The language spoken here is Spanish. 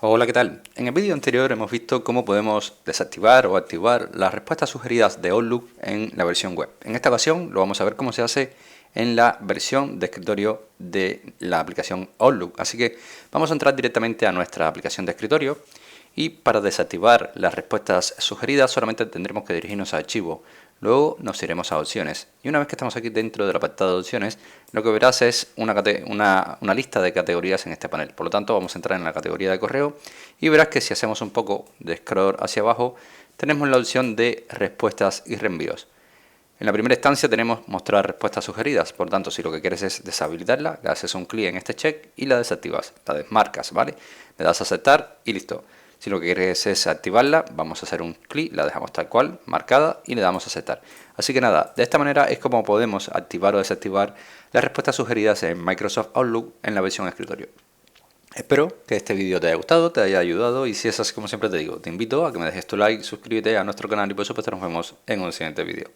Hola, ¿qué tal? En el vídeo anterior hemos visto cómo podemos desactivar o activar las respuestas sugeridas de Outlook en la versión web. En esta ocasión lo vamos a ver cómo se hace en la versión de escritorio de la aplicación Outlook. Así que vamos a entrar directamente a nuestra aplicación de escritorio y para desactivar las respuestas sugeridas solamente tendremos que dirigirnos a archivo. Luego nos iremos a opciones y una vez que estamos aquí dentro del apartado de opciones, lo que verás es una lista de categorías en este panel. Por lo tanto, vamos a entrar en la categoría de correo y verás que si hacemos un poco de scroll hacia abajo, tenemos la opción de respuestas y reenvíos. En la primera instancia tenemos mostrar respuestas sugeridas, por tanto, si lo que quieres es deshabilitarla, le haces un clic en este check y la desactivas, la desmarcas, ¿vale? Le das a aceptar y listo. Si lo que quieres es activarla, vamos a hacer un clic, la dejamos tal cual, marcada y le damos a aceptar. Así que nada, de esta manera es como podemos activar o desactivar las respuestas sugeridas en Microsoft Outlook en la versión escritorio. Espero que este vídeo te haya gustado, te haya ayudado y si es así como siempre te digo, te invito a que me dejes tu like, suscríbete a nuestro canal y por supuesto nos vemos en un siguiente vídeo.